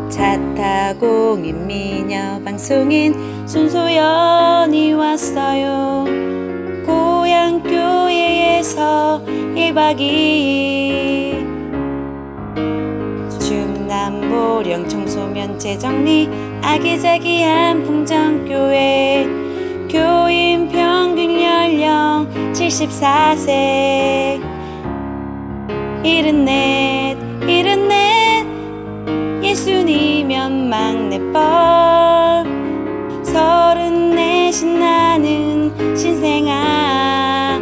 차 타고 민미녀 방송인 손소연이 왔어요. 고향 교회에서 1박 2일 중남보령 청소면 재정리 아기자기한 풍정교회 교인 평균 연령 74세 74 예수님면 막내뻘 34이 나는 신생아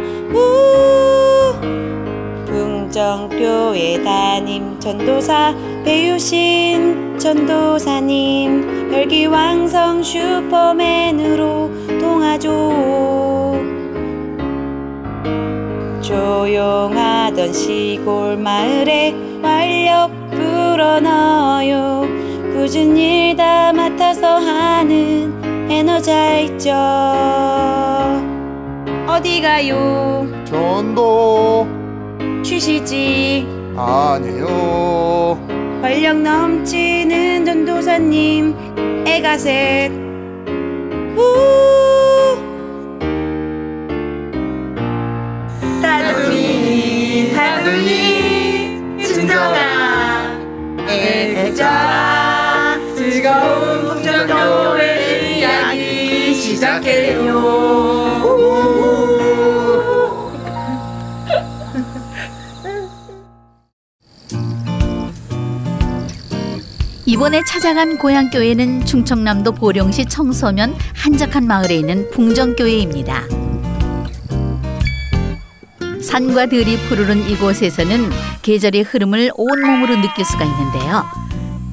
풍정교회 담임 전도사 배우신 전도사님 혈기왕성 슈퍼맨으로 동아줘. 조용하던 시골 마을에 활력 불어넣어요. 꾸준 일 다 맡아서 하는 에너자이저. 어디 가요? 전도. 쉬시지. 아니요. 활력 넘치는 전도사님 애가셋. 다둥이 진정한 애국자 즐거운 풍정교회 이야기 시작해요. 이번에 찾아간 고향교회는 충청남도 보령시 청소면 한적한 마을에 있는 풍정교회입니다. 산과 들이 푸르른 이곳에서는 계절의 흐름을 온몸으로 느낄 수가 있는데요.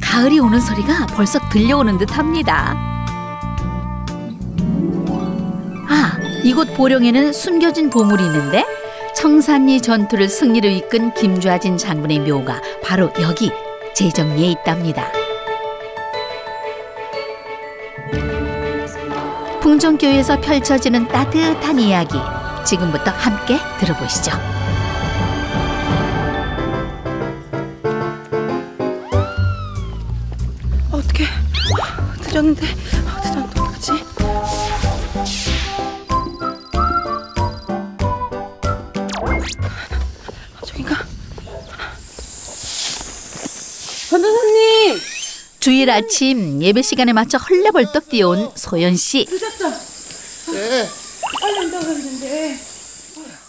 가을이 오는 소리가 벌써 들려오는 듯합니다. 아, 이곳 보령에는 숨겨진 보물이 있는데 청산리 전투를 승리로 이끈 김좌진 장군의 묘가 바로 여기 제정리에 있답니다. 풍정교회에서 펼쳐지는 따뜻한 이야기, 지금부터 함께 들어보시죠. 어떡해, 늦었는데 어떡하지? 저긴가? 전도사님! 주일 아침 예배 시간에 맞춰 헐레벌떡 뛰어온 소연 씨. 늦었죠? 네. 빨리 온다고 했는데.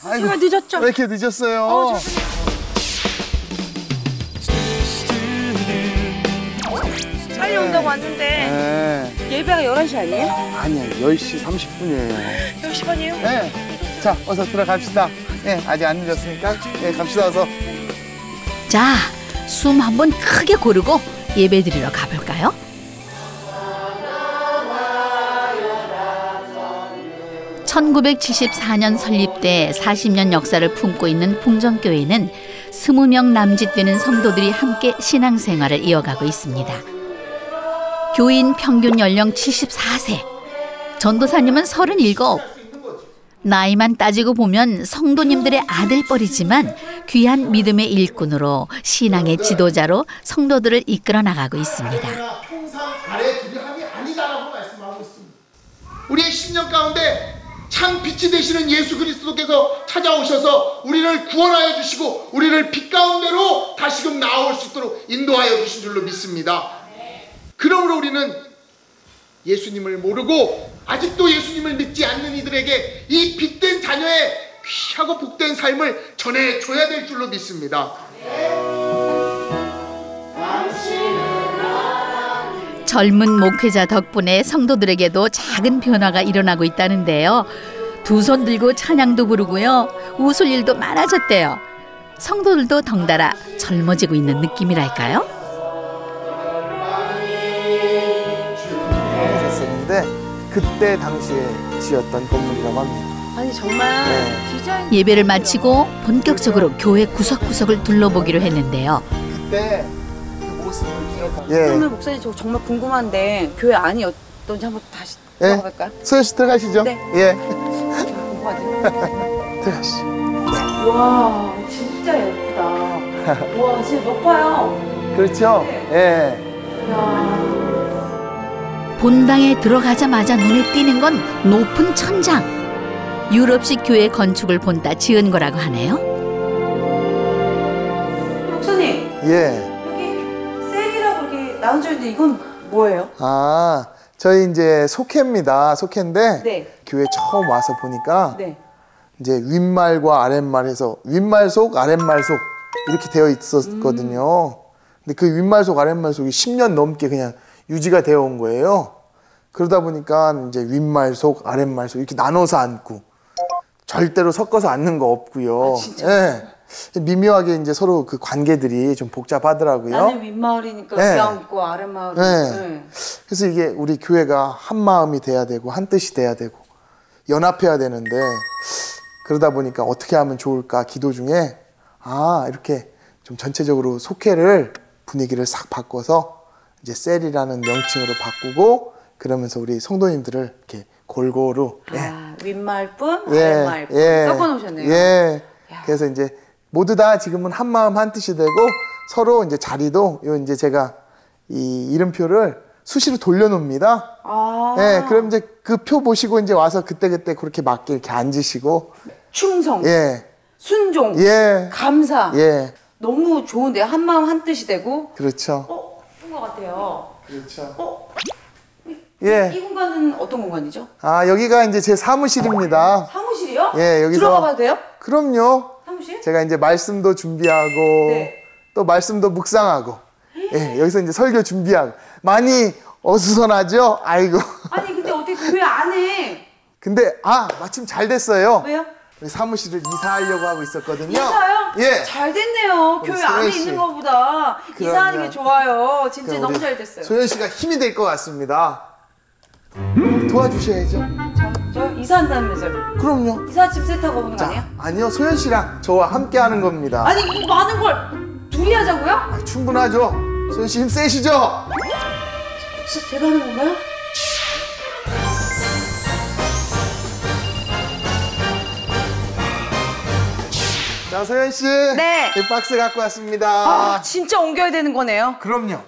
아이고, 정말 늦었죠? 왜 이렇게 늦었어요? 빨리 온다고 왔는데. 네. 예배가 11시 아니에요? 아니요, 10시 30분이에요. 10시 반이에요? 네. 자, 어서 들어갑시다. 네, 아직 안 늦었으니까. 네, 갑시다, 어서. 자, 숨 한번 크게 고르고 예배 드리러 가볼까요? (1974년) 설립돼 40년 역사를 품고 있는 풍정교회는 20명 남짓 되는 성도들이 함께 신앙생활을 이어가고 있습니다. 교인 평균 연령 74세, 전도사님은 37. 나이만 따지고 보면 성도님들의 아들뻘이지만 귀한 믿음의 일꾼으로 신앙의 지도자로 성도들을 이끌어 나가고 있습니다. 통상 아래 두려함이 아니다라고 말씀하고 있습니다. 우리의 10년 가운데 참 빛이 되시는 예수 그리스도께서 찾아오셔서 우리를 구원하여 주시고 우리를 빛 가운데로 다시금 나아올 수 있도록 인도하여 주신 줄로 믿습니다. 그러므로 우리는 예수님을 모르고 아직도 예수님을 믿지 않는 이들에게 이 빛된 자녀의 귀하고 복된 삶을 전해줘야 될 줄로 믿습니다. 젊은 목회자 덕분에 성도들에게도 작은 변화가 일어나고 있다는데요. 두 손 들고 찬양도 부르고요. 웃을 일도 많아졌대요. 성도들도 덩달아 젊어지고 있는 느낌이랄까요? 했었는데 그때 당시에 지었던 건물이라고 합니다. 아니 정말 디자인 예배를 마치고 본격적으로 교회 구석구석을 둘러보기로 했는데요. 그때 그 모습을 기억하고. 그러면 목사님 저 정말 궁금한데 교회 안이 어떤지 한번 다시 들어볼까요? 소연 씨 들어가시죠. 네. 예. 궁금하죠? 들어가시죠. 와 진짜 예쁘다. 와 진짜 높아요. 그렇죠. 예. 본당에 들어가자마자 눈에 띄는 건 높은 천장. 유럽식 교회 건축을 본따 지은 거라고 하네요. 목사님, 예. 여기 셀이라고 이렇게 나눠져 있는데 이건 뭐예요? 아, 저희 이제 속회입니다. 속회인데 네. 교회 처음 와서 보니까 네. 이제 윗말과 아랫말 해서 윗말 속, 아랫말 속 이렇게 되어 있었거든요. 근데 그 윗말 속, 아랫말 속이 10년 넘게 그냥 유지가 되어 온 거예요. 그러다 보니까 이제 윗말 속, 아랫말 속 이렇게 나눠서 앉고 절대로 섞어서 앉는 거 없고요. 아, 진짜? 예. 미묘하게 이제 서로 그 관계들이 좀 복잡하더라고요. 나는 윗마을이니까 네. 위 앉고 아랫마을은. 네. 그래서 이게 우리 교회가 한 마음이 돼야 되고 한 뜻이 돼야 되고 연합해야 되는데 그러다 보니까 어떻게 하면 좋을까 기도 중에 이렇게 좀 전체적으로 속회를 분위기를 싹 바꿔서 이제 셀이라는 명칭으로 바꾸고 그러면서 우리 성도님들을 이렇게 골고루 윗말뿐, 아랫말뿐 섞어 놓으셨네요. 예. 그래서 이제 모두 다 지금은 한 마음 한 뜻이 되고 서로 이제 자리도 이제 제가 이 이름표를 수시로 돌려놓습니다. 예. 그럼 이제 그 표 보시고 이제 와서 그때그때 그렇게 맞게 이렇게 앉으시고 충성, 예. 순종, 예. 감사. 예. 너무 좋은데요. 한 마음 한 뜻이 되고. 그렇죠. 예쁜 것 같아요. 그렇죠. 예. 이 공간은 어떤 공간이죠? 여기가 이제 제 사무실입니다. 사무실이요? 예, 여기서 들어가 봐도 돼요? 그럼요. 사무실? 제가 이제 말씀도 준비하고 네. 또 말씀도 묵상하고 예, 여기서 이제 설교 준비하고 많이 어수선하죠? 아이고. 아니 근데 어떻게 교회 안에 근데 마침 잘 됐어요. 왜요? 우리 사무실을 이사하려고 하고 있었거든요. 이사요? 예. 잘 됐네요. 우리 교회 소연 안에 씨. 있는 것보다 이사하는 게 좋아요. 진짜 그럼 너무 우리 잘 됐어요. 소연 씨가 힘이 될 것 같습니다. 도와주셔야죠. 저 이사한다면서요? 그럼요. 이사짐 세트하고 오는 거 아니에요? 아니요. 소연 씨랑 저와 함께 하는 겁니다. 아니 이 많은 걸 둘이 하자고요? 충분하죠? 소연 씨 힘 세시죠? 진짜 제가 하는 건가요? 자, 소연 씨. 네. 이 박스 갖고 왔습니다. 진짜 옮겨야 되는 거네요. 그럼요.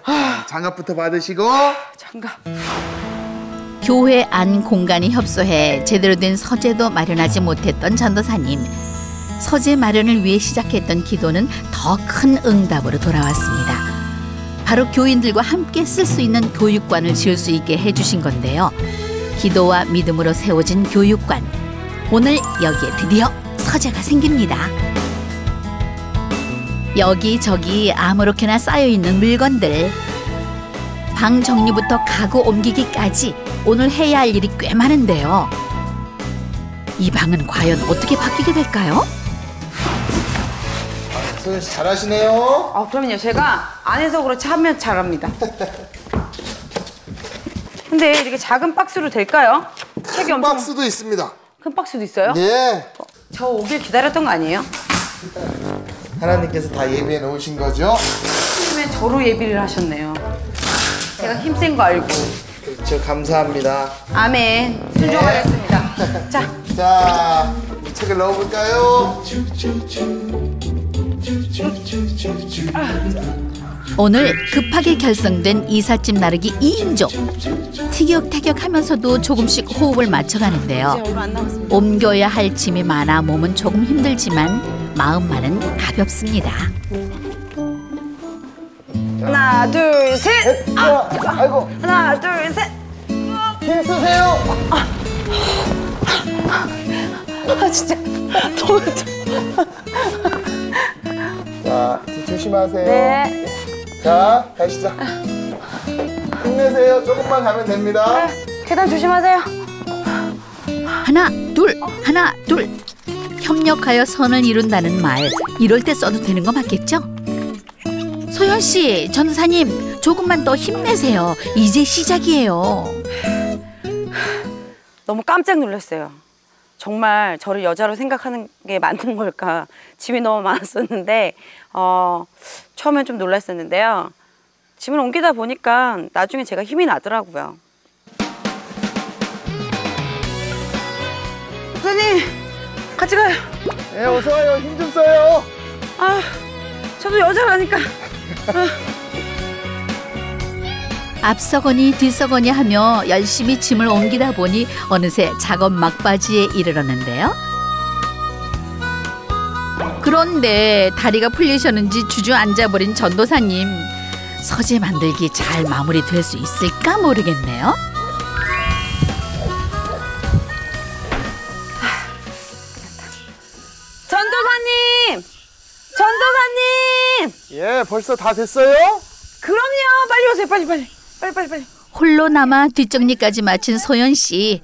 장갑부터 받으시고. 장갑. 교회 안 공간이 협소해 제대로 된 서재도 마련하지 못했던 전도사님. 서재 마련을 위해 시작했던 기도는 더 큰 응답으로 돌아왔습니다. 바로 교인들과 함께 쓸 수 있는 교육관을 지을 수 있게 해주신 건데요. 기도와 믿음으로 세워진 교육관. 오늘 여기에 드디어 서재가 생깁니다. 여기저기 아무렇게나 쌓여있는 물건들. 방 정리부터 가구 옮기기까지 오늘 해야 할 일이 꽤 많은데요. 이 방은 과연 어떻게 바뀌게 될까요? 소연 씨 잘하시네요. 그럼요. 제가 안에서 그렇지 하면 잘합니다. 근데 이렇게 작은 박스로 될까요? 책이 엄청 박스도 있습니다. 큰 박스도 있어요? 예. 저 오길 기다렸던 거 아니에요? 하나님께서 다 예비해 놓으신 거죠? 처음에 저로 예비를 하셨네요. 제가 힘센 거 알고. 그렇죠. 감사합니다. 아멘. 순종하겠습니다. 자, 이 책을 넣어볼까요? 오늘 급하게 결성된 이삿짐 나르기 2인조. 티격태격하면서도 조금씩 호흡을 맞춰가는데요. 얼마 안 남았습니다. 옮겨야 할 짐이 많아 몸은 조금 힘들지만 마음만은 가볍습니다. 하나, 둘, 셋. 아이고, 하나, 둘, 셋. 힘 쓰세요. 진짜 너무 자, 뒤 조심하세요. 네. 자, 가시죠. 힘내세요. 조금만 가면 됩니다. 계단 조심하세요. 하나, 둘. 협력하여 선을 이룬다는 말. 이럴 때 써도 되는 거 맞겠죠? 소연 씨, 전사님, 조금만 더 힘내세요. 이제 시작이에요. 너무 깜짝 놀랐어요. 정말 저를 여자로 생각하는 게 맞는 걸까? 짐이 너무 많았었는데 처음엔 좀 놀랐었는데요. 짐을 옮기다 보니까 나중에 제가 힘이 나더라고요. 선생님, 같이 가요. 네, 어서 와요. 힘 좀 써요. 저도 여자라니까. 앞서거니 뒤서거니 하며 열심히 짐을 옮기다 보니 어느새 작업 막바지에 이르렀는데요. 그런데 다리가 풀리셨는지 주저앉아버린 전도사님. 서재 만들기 잘 마무리될 수 있을까 모르겠네요. 전도사님! 전도사님! 예, 벌써 다 됐어요? 그럼요. 빨리 오세요. 빨리. 홀로 남아 뒷정리까지 마친 소연 씨.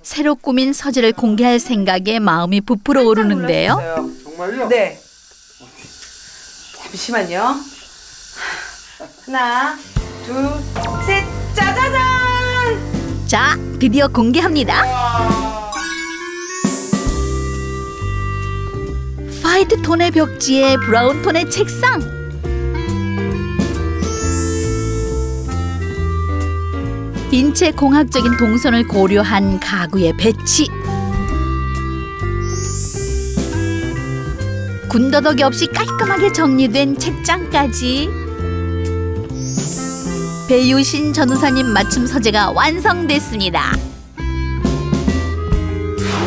새로 꾸민 서재를 공개할 생각에 마음이 부풀어 오르는데요. 정말요? 네. 잠시만요. 하나, 둘, 셋, 짜자잔! 자, 드디어 공개합니다. 화이트 톤의 벽지에 브라운 톤의 책상. 인체 공학적인 동선을 고려한 가구의 배치. 군더더기 없이 깔끔하게 정리된 책장까지. 배유신 전우사님 맞춤 서재가 완성됐습니다.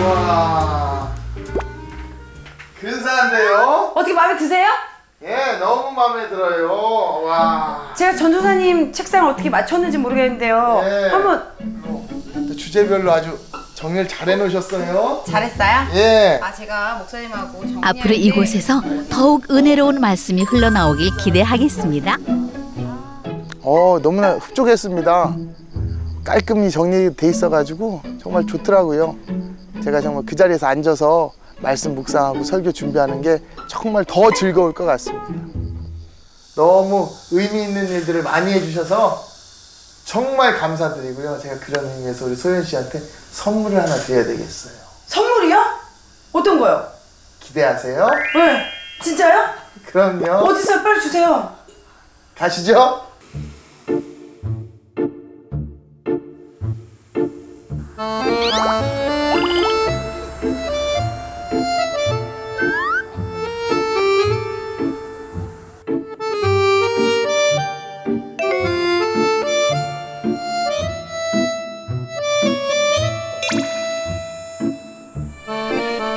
우와, 근사한데요? 어떻게 마음에 드세요? 예, 너무 마음에 들어요. 와. 제가 전도사님 책상을 어떻게 맞췄는지 모르겠는데요. 네. 한번 또 주제별로 아주 정리를 잘 해놓으셨어요. 잘했어요? 예. 제가 목사님하고 정리할 앞으로 때 이곳에서 더욱 은혜로운 말씀이 흘러나오길 기대하겠습니다. 너무나 흡족했습니다. 깔끔히 정리돼 있어가지고 정말 좋더라고요. 제가 정말 그 자리에서 앉아서 말씀 묵상하고 설교 준비하는 게 정말 더 즐거울 것 같습니다. 너무 의미 있는 일들을 많이 해주셔서 정말 감사드리고요. 제가 그런 의미에서 우리 소연 씨한테 선물을 하나 드려야 되겠어요. 선물이요? 어떤 거요? 기대하세요. 네. 진짜요? 그럼요. 어딨어요? 빨리 주세요. 가시죠.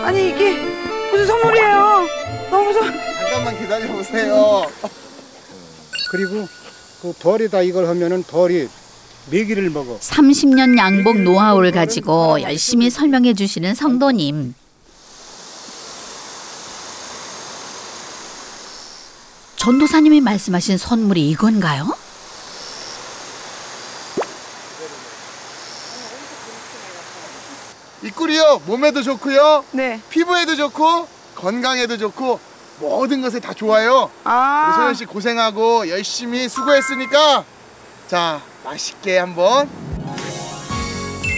아니 이게 무슨 선물이에요? 너무 무서워. 잠깐만 기다려보세요. 그리고 그 벌에다 이걸 하면은 벌이 메기를 먹어. 30년 양복 노하우를 가지고 열심히 설명해 주시는 성도님. 전도사님이 말씀하신 선물이 이건가요? 이 꿀이요, 몸에도 좋고요, 네. 피부에도 좋고, 건강에도 좋고, 모든 것에 다 좋아요. 우리 소연 씨 고생하고 열심히 수고했으니까, 자, 맛있게 한번.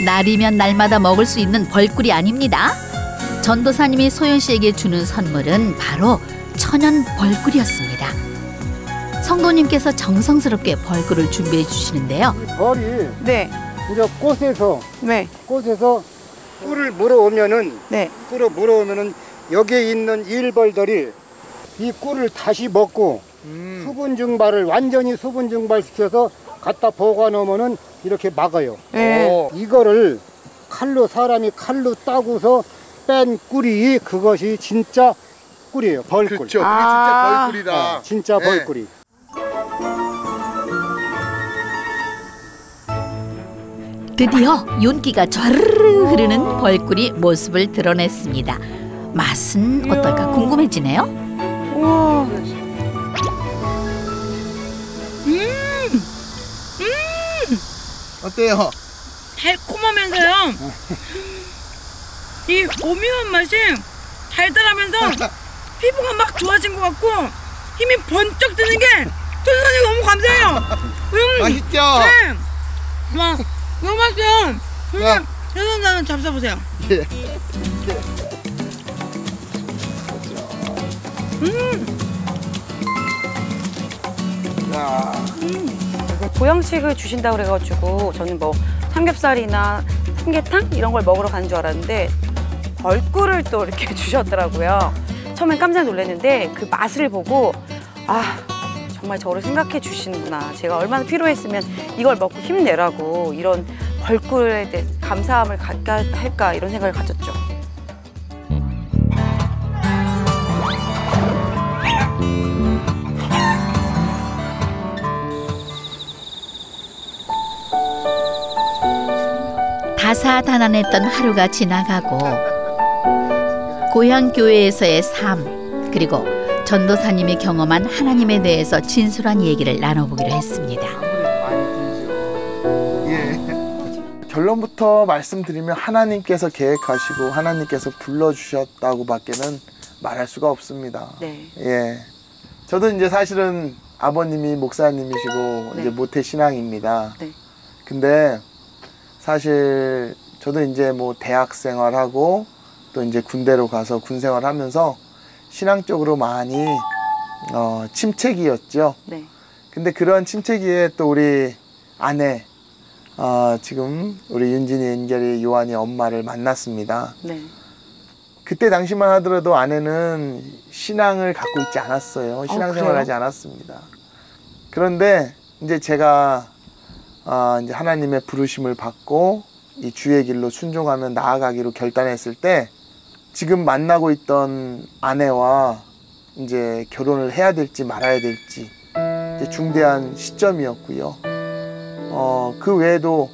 날이면 날마다 먹을 수 있는 벌꿀이 아닙니다. 전도사님이 소연 씨에게 주는 선물은 바로 천연 벌꿀이었습니다. 성도님께서 정성스럽게 벌꿀을 준비해 주시는데요. 벌이 네. 이제 꽃에서 네. 꿀을 물어오면은 네. 꿀을 물어오면은 여기에 있는 일벌들이 이 꿀을 다시 먹고 수분 증발을 완전히 수분 증발시켜서 갖다 보관하면은 이렇게 막아요. 네. 이거를 사람이 칼로 따고서 뺀 꿀이 그것이 진짜 꿀이에요. 벌꿀. 그렇죠. 그게 진짜 벌꿀이다. 진짜 네. 벌꿀이. 드디어 윤기가 좌르르 흐르는 벌꿀이 모습을 드러냈습니다. 맛은 어떨까 궁금해지네요. 우와. 어때요? 달콤하면서요. 이 오묘한 맛이 달달하면서 피부가 막 좋아진 것 같고 힘이 번쩍 드는 게 전도사님 너무 감사해요. 맛있죠? 네. 와, 너무 맛있어요. 야. 전도사님 잡숴보세요. 예. 야. 보양식을 주신다고 그래가지고 저는 뭐 삼겹살이나 삼계탕 이런 걸 먹으러 가는 줄 알았는데 벌꿀을 또 이렇게 주셨더라고요. 처음엔 깜짝 놀랐는데 그 맛을 보고 정말 저를 생각해 주시는구나. 제가 얼마나 필요했으면 이걸 먹고 힘내라고 이런 벌꿀에 대해 감사함을 갖게 할까 이런 생각을 가졌죠. 다사다난했던 하루가 지나가고 고향 교회에서의 삶 그리고 전도사님이 경험한 하나님에 대해서 진솔한 얘기를 나눠보기로 했습니다. 결론부터 말씀드리면 하나님께서 계획하시고 하나님께서 불러주셨다고밖에는 말할 수가 없습니다. 네. 예. 저도 이제 사실은 아버님이 목사님이시고 네. 이제 모태 신앙입니다. 네. 근데 사실 저도 이제 뭐 대학 생활하고 또 이제 군대로 가서 군 생활하면서 신앙적으로 많이 침체기였죠. 네. 근데 그런 침체기에 또 우리 아내 지금 우리 윤진이, 은결이, 요한이 엄마를 만났습니다. 네. 그때 당시만 하더라도 아내는 신앙을 갖고 있지 않았어요. 신앙생활을 그래요? 하지 않았습니다. 그런데 이제 제가 이제 하나님의 부르심을 받고 이 주의 길로 순종하며 나아가기로 결단했을 때 지금 만나고 있던 아내와 이제 결혼을 해야 될지 말아야 될지 이제 중대한 시점이었고요. 그 외에도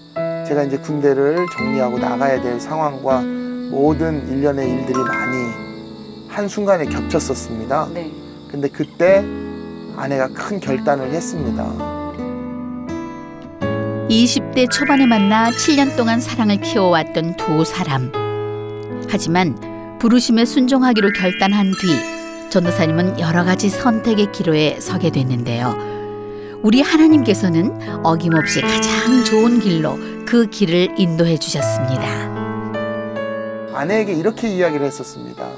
제가 이제 군대를 정리하고 나가야 될 상황과 모든 일련의 일들이 많이 한순간에 겹쳤었습니다. 네. 근데 그때 아내가 큰 결단을 했습니다. 20대 초반에 만나 7년 동안 사랑을 키워왔던 두 사람. 하지만 부르심에 순종하기로 결단한 뒤 전도사님은 여러 가지 선택의 기로에 서게 됐는데요. 우리 하나님께서는 어김없이 가장 좋은 길로 그 길을 인도해 주셨습니다. 아내에게 이렇게 이야기를 했었습니다.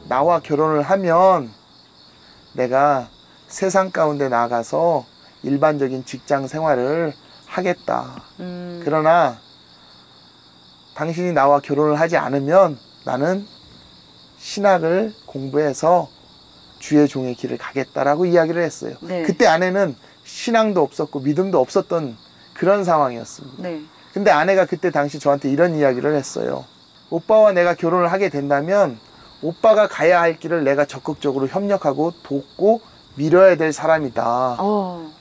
나와 결혼을 하면 내가 세상 가운데 나가서 일반적인 직장 생활을 하겠다. 그러나 당신이 나와 결혼을 하지 않으면 나는 신학을 공부해서 주의 종의 길을 가겠다라고 이야기를 했어요. 네. 그때 아내는 신앙도 없었고 믿음도 없었던 그런 상황이었습니다. 네. 근데 아내가 그때 당시 저한테 이런 이야기를 했어요. 오빠와 내가 결혼을 하게 된다면 오빠가 가야 할 길을 내가 적극적으로 협력하고 돕고 밀어야 될 사람이다.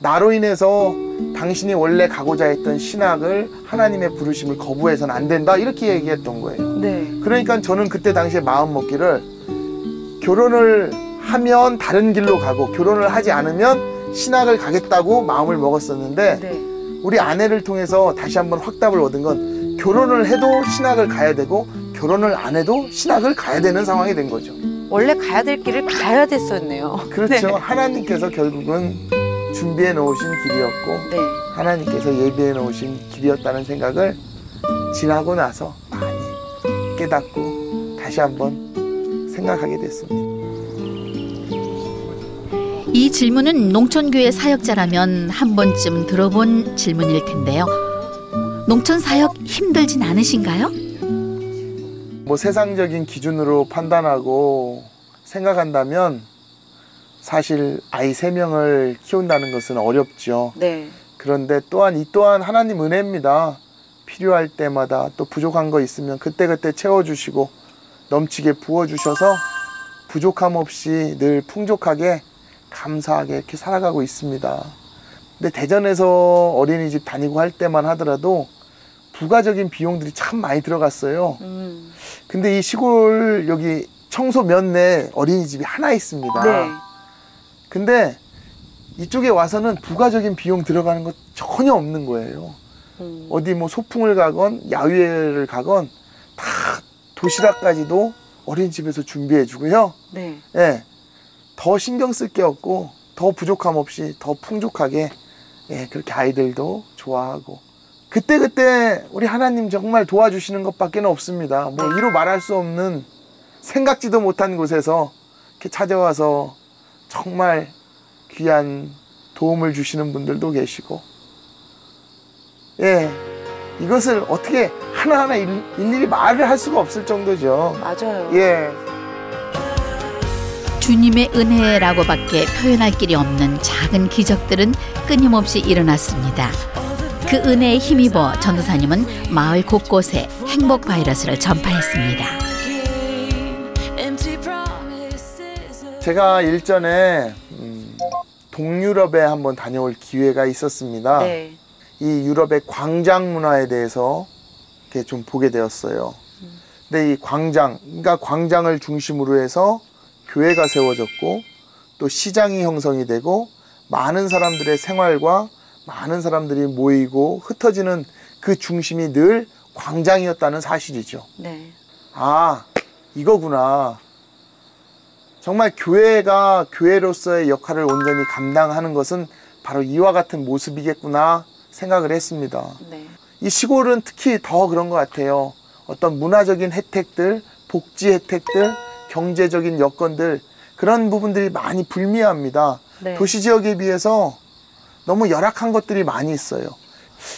나로 인해서 당신이 원래 가고자 했던 신학을 하나님의 부르심을 거부해서는 안 된다. 이렇게 얘기했던 거예요. 네. 그러니까 저는 그때 당시에 마음 먹기를 결혼을 하면 다른 길로 가고 결혼을 하지 않으면 신학을 가겠다고 마음을 먹었었는데 네. 우리 아내를 통해서 다시 한번 확답을 얻은 건 결혼을 해도 신학을 가야 되고 결혼을 안 해도 신학을 가야 되는 상황이 된 거죠. 원래 가야 될 길을 가야 됐었네요. 그렇죠. 네. 하나님께서 결국은 준비해 놓으신 길이었고 네. 하나님께서 예비해 놓으신 길이었다는 생각을 지나고 나서 많이 깨닫고 다시 한번 생각하게 됐습니다. 이 질문은 농촌교회 사역자라면 한 번쯤 들어본 질문일 텐데요. 농촌 사역 힘들진 않으신가요? 뭐 세상적인 기준으로 판단하고 생각한다면 사실 아이 3명을 키운다는 것은 어렵죠. 네. 그런데 또한 이 또한 하나님 은혜입니다. 필요할 때마다 또 부족한 거 있으면 그때그때 채워주시고 넘치게 부어주셔서 부족함 없이 늘 풍족하게 감사하게 이렇게 살아가고 있습니다. 근데 대전에서 어린이집 다니고 할 때만 하더라도 부가적인 비용들이 참 많이 들어갔어요. 근데 이 시골 여기 청소 면내 어린이집이 하나 있습니다. 네. 근데 이쪽에 와서는 부가적인 비용 들어가는 거 전혀 없는 거예요. 어디 뭐 소풍을 가건 야외를 가건 다 도시락까지도 어린이집에서 준비해 주고요. 네. 예, 더 신경 쓸 게 없고 더 부족함 없이 더 풍족하게 예, 그렇게 아이들도 좋아하고 그때그때 우리 하나님 정말 도와주시는 것밖에 없습니다. 뭐 이로 말할 수 없는 생각지도 못한 곳에서 이렇게 찾아와서 정말 귀한 도움을 주시는 분들도 계시고 예, 이것을 어떻게 하나하나 일일이 말을 할 수가 없을 정도죠. 맞아요. 예. 주님의 은혜라고밖에 표현할 길이 없는 작은 기적들은 끊임없이 일어났습니다. 그 은혜에 힘입어 전도사님은 마을 곳곳에 행복 바이러스를 전파했습니다. 제가 일전에 동유럽에 한번 다녀올 기회가 있었습니다. 네. 이 유럽의 광장 문화에 대해서 이렇게 좀 보게 되었어요. 근데 이 광장, 그러니까 광장을 중심으로 해서 교회가 세워졌고 또 시장이 형성이 되고 많은 사람들의 생활과 많은 사람들이 모이고 흩어지는 그 중심이 늘 광장이었다는 사실이죠. 네. 아, 이거구나. 정말 교회가 교회로서의 역할을 온전히 감당하는 것은 바로 이와 같은 모습이겠구나 생각을 했습니다. 네. 이 시골은 특히 더 그런 것 같아요. 어떤 문화적인 혜택들, 복지 혜택들, 경제적인 여건들, 그런 부분들이 많이 불미합니다. 네. 도시 지역에 비해서 너무 열악한 것들이 많이 있어요.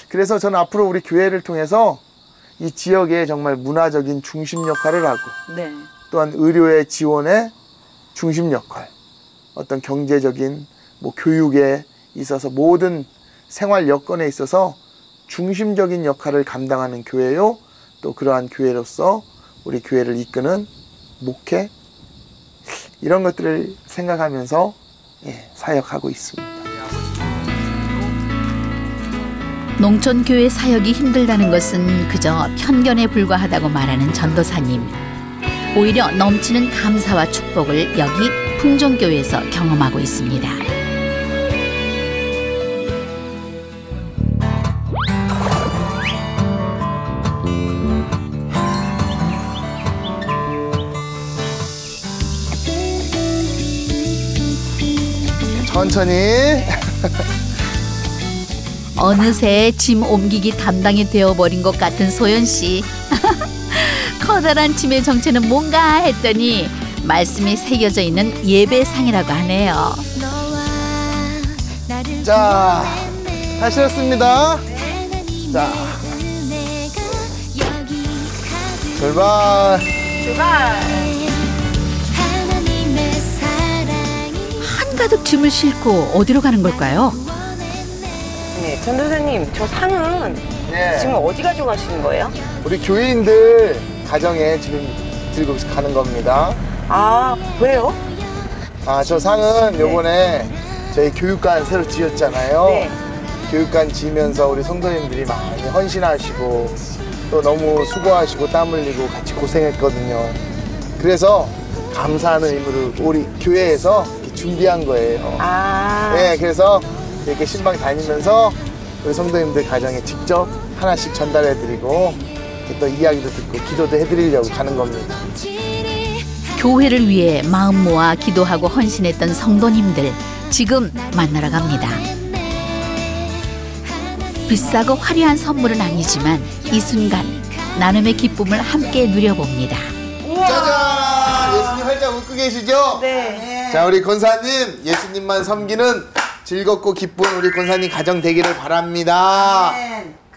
그래서 저는 앞으로 우리 교회를 통해서 이 지역에 정말 문화적인 중심 역할을 하고 네. 또한 의료의 지원의 중심 역할, 어떤 경제적인 교육에 있어서 모든 생활 여건에 있어서 중심적인 역할을 감당하는 교회요. 또 그러한 교회로서 우리 교회를 이끄는 목회, 이런 것들을 생각하면서 사역하고 있습니다. 농촌교회 사역이 힘들다는 것은 그저 편견에 불과하다고 말하는 전도사님. 오히려 넘치는 감사와 축복을 여기 풍종교회에서 경험하고 있습니다. 천천히. 어느새 짐 옮기기 담당이 되어버린 것 같은 소연 씨. 커다란 짐의 정체는 뭔가 했더니 말씀이 새겨져 있는 예배상이라고 하네요. 자, 다 실었습니다. 자, 출발. 한가득 짐을 싣고 어디로 가는 걸까요? 네, 전도사님, 저 상은 네. 지금 어디 가지고 가시는 거예요? 우리 교인들 가정에 지금 들고 가는 겁니다. 아, 왜요? 아, 저 상은 요번에 저희 교육관 새로 지었잖아요. 네. 교육관 지으면서 우리 성도님들이 많이 헌신하시고 또 너무 수고하시고 땀 흘리고 같이 고생했거든요. 그래서 감사하는 의미로 우리 교회에서 이렇게 준비한 거예요. 아. 네, 그래서 이렇게 신방 다니면서 우리 성도님들 가정에 직접 하나씩 전달해드리고 또 이야기도 듣고 기도도 해드리려고 가는 겁니다. 교회를 위해 마음 모아 기도하고 헌신했던 성도님들 지금 만나러 갑니다. 비싸고 화려한 선물은 아니지만 이 순간 나눔의 기쁨을 함께 누려봅니다. 짜잔! 예수님 활짝 웃고 계시죠? 네. 자, 우리 권사님, 예수님만 섬기는 즐겁고 기쁜 우리 권사님 가정 되기를 바랍니다.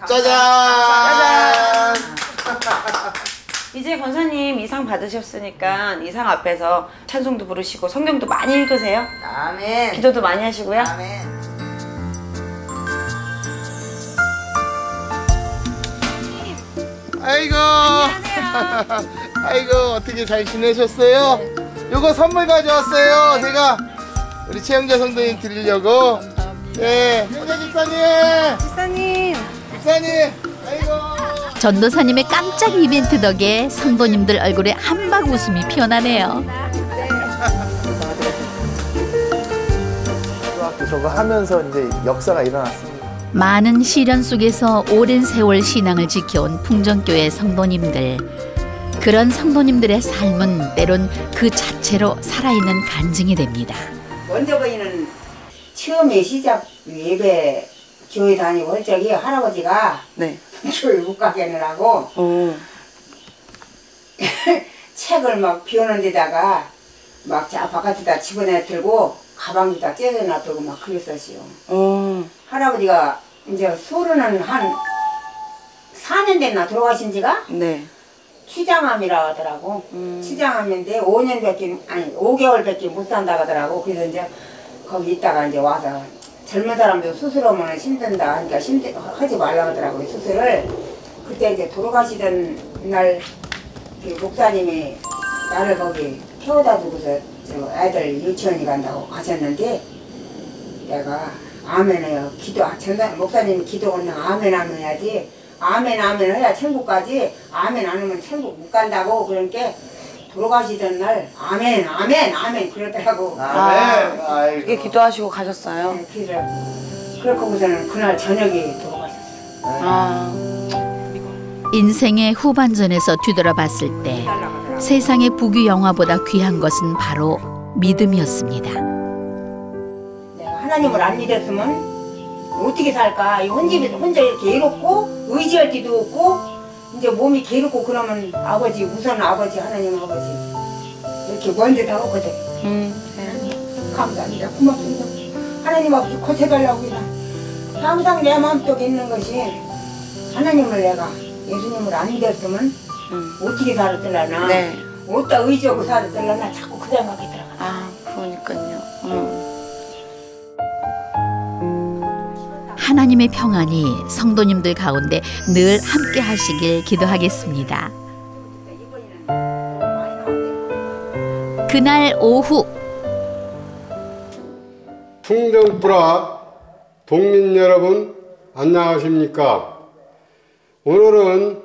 짜잔! 이제 권사님 이 상 받으셨으니까 이 상 앞에서 찬송도 부르시고 성경도 많이 읽으세요. 아멘. 기도도 많이 하시고요. 아멘. 아이고. 아이고, 어떻게 잘 지내셨어요? 요거 선물 가져왔어요. 제가 우리 채영자 성도님 드리려고. 네. 호재 집사님. 집사님. 아이고. 전도사님의 깜짝 이벤트 덕에 성도님들 얼굴에 한박 웃음이 피어나네요. 저거 하면서 이제 역사가 일어났습니다. 많은 시련 속에서 오랜 세월 신앙을 지켜온 풍정교회 성도님들. 그런 성도님들의 삶은 때론 그 자체로 살아있는 간증이 됩니다. 먼저 보이는 처음에 시작 예배 교회 다니고 할 적에 할아버지가 네. 교회 못 가게 하느라고 오. 책을 막 비우는 데다가 막 자 바깥에다 집어내 들고 가방에다 째려놔 두고 막 그랬었어요. 오. 할아버지가 이제 서른은 한 4년 됐나 돌아가신 지가? 네. 췌장암이라 하더라고. 췌장암인데 5년밖에 아니 5개월밖에 못 산다 하더라고. 그래서 이제 거기 있다가 이제 와서 젊은 사람들 수술하면 힘든다. 그러니까 하지 말라 하더라고요, 수술을. 그때 이제 돌아가시던 날 그 목사님이 나를 거기 태워다 주고서 저 애들 유치원이 간다고 가셨는데 내가 아멘해요. 목사님이 기도하면 아멘 해야지. 아멘 해야 천국까지. 아멘 안 하면 천국 못 간다고. 그러니까 돌아가시던 날 아멘 그러더라고. 아멘. 그렇게 기도하시고 가셨어요. 네, 그러고서는 그날 저녁에 돌아가셨어요. 인생의 후반전에서 뒤돌아봤을 때 세상의 부귀 영화보다 귀한 것은 바로 믿음이었습니다. 내가 하나님을 안 믿었으면 어떻게 살까? 혼자 이렇게 외롭고 의지할 데도 없고 이제 몸이 괴롭고 그러면 우선 아버지 하나님 아버지 이렇게 먼 데 다 오거든. 감사합니다. 고맙습니다. 하나님 아버지 고쳐달라고 그냥 항상 내 마음속에 있는 것이 하나님을 내가 예수님을 안 믿었으면 어떻게 살았을라나. 네. 어디다 의지하고 살았을라나 자꾸 그 생각이 들어가. 그러니까요. 하나님의 평안이 성도님들 가운데 늘 함께 하시길 기도하겠습니다. 그날 오후 풍정불화 동민 여러분 안녕하십니까? 오늘은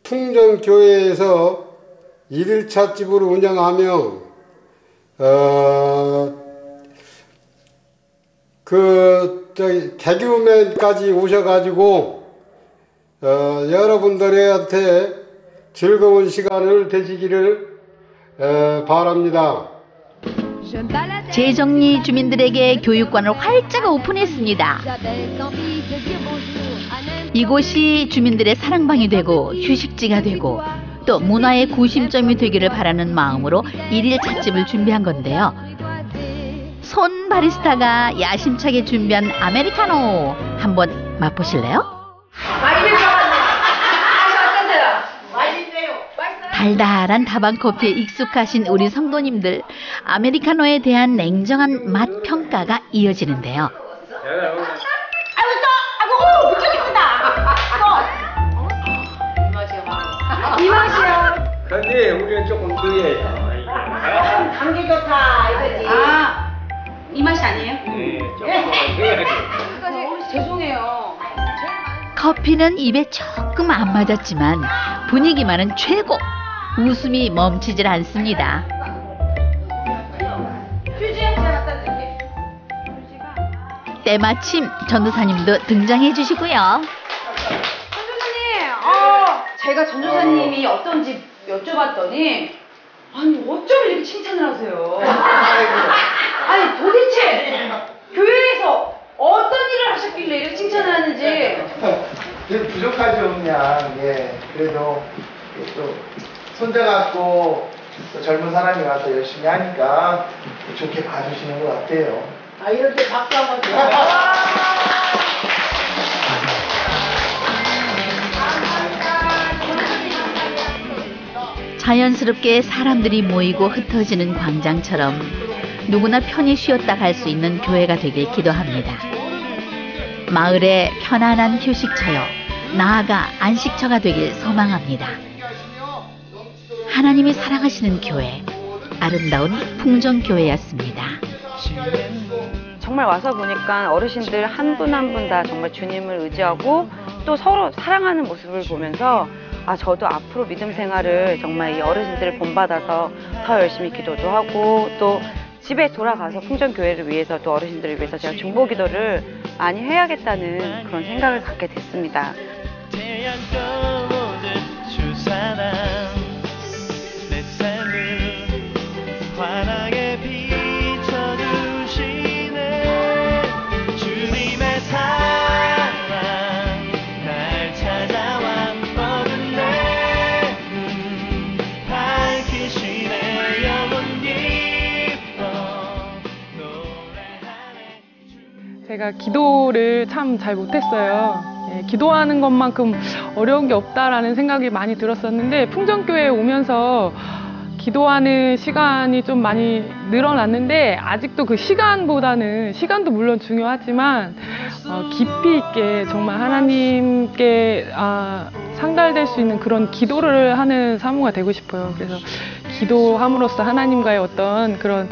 풍정교회에서 1일차 집을 운영하며 개그맨까지 오셔가지고 여러분들한테 즐거운 시간을 되시기를 바랍니다. 재정리 주민들에게 교육관을 활짝 오픈했습니다. 이곳이 주민들의 사랑방이 되고 휴식지가 되고 또 문화의 구심점이 되기를 바라는 마음으로 1일 찻집을 준비한 건데요. 손 바리스타가 야심차게 준비한 아메리카노 한번 맛보실래요? 달달한 다방 커피에 익숙하신 우리 성도님들, 아메리카노에 대한 냉정한 맛 평가가 이어지는데요. 이 맛이야. 근데 우리는 조금 그래요. 감기 좋다 이거지. 이 맛이 아니에요? 네, 조금 그래야지. 죄송해요. 커피는 입에 조금 안 맞았지만 분위기만은 최고. 웃음이 멈추질 않습니다. 때마침 전도사님도 등장해 주시고요. 제가 전도사님이 어떤지 여쭤봤더니 아니 어쩜 이렇게 칭찬을 하세요? 아니 도대체 교회에서 어떤 일을 하셨길래 이렇게 칭찬을 하는지. 부족하죠 그냥. 그래도 또 손자갖고 또 젊은 사람이 와서 열심히 하니까 좋게 봐주시는 것 같아요. 이럴 때 박수 한번 줘. 자연스럽게 사람들이 모이고 흩어지는 광장처럼 누구나 편히 쉬었다 갈 수 있는 교회가 되길 기도합니다. 마을의 편안한 휴식처요, 나아가 안식처가 되길 소망합니다. 하나님이 사랑하시는 교회, 아름다운 풍정교회였습니다. 정말 와서 보니까 어르신들 한 분 한 분 다 정말 주님을 의지하고 또 서로 사랑하는 모습을 보면서 저도 앞으로 믿음 생활을 정말 이 어르신들을 본받아서 더 열심히 기도도 하고 또 집에 돌아가서 풍정교회를 위해서 또 어르신들을 위해서 제가 중보 기도를 많이 해야겠다는 그런 생각을 갖게 됐습니다. 제가 기도를 참 잘 못했어요. 기도하는 것만큼 어려운 게 없다라는 생각이 많이 들었었는데 풍정교회에 오면서 기도하는 시간이 좀 많이 늘어났는데 아직도 그 시간보다는 시간도 물론 중요하지만 깊이 있게 정말 하나님께 상달될 수 있는 그런 기도를 하는 사모가 되고 싶어요. 그래서 기도함으로써 하나님과의 어떤 그런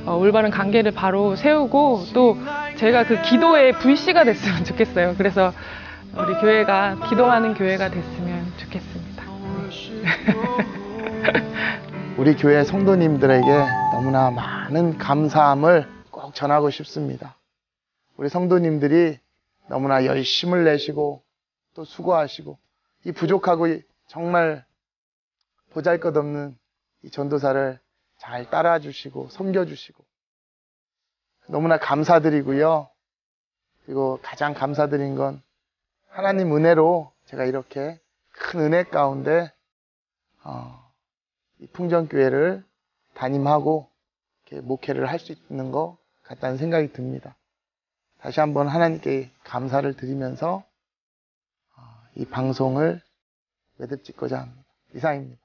올바른 관계를 바로 세우고 또 제가 그 기도의 불씨가 됐으면 좋겠어요. 그래서 우리 교회가 기도하는 교회가 됐으면 좋겠습니다. 우리 교회 성도님들에게 너무나 많은 감사함을 꼭 전하고 싶습니다. 우리 성도님들이 너무나 열심을 내시고 또 수고하시고 이 부족하고 정말 보잘것없는 이 전도사를 잘 따라주시고 섬겨주시고 너무나 감사드리고요. 그리고 가장 감사드린 건 하나님 은혜로 제가 이렇게 큰 은혜 가운데 이 풍정교회를 담임하고 이렇게 목회를 할 수 있는 것 같다는 생각이 듭니다. 다시 한번 하나님께 감사를 드리면서 이 방송을 매듭짓고자 합니다. 이상입니다.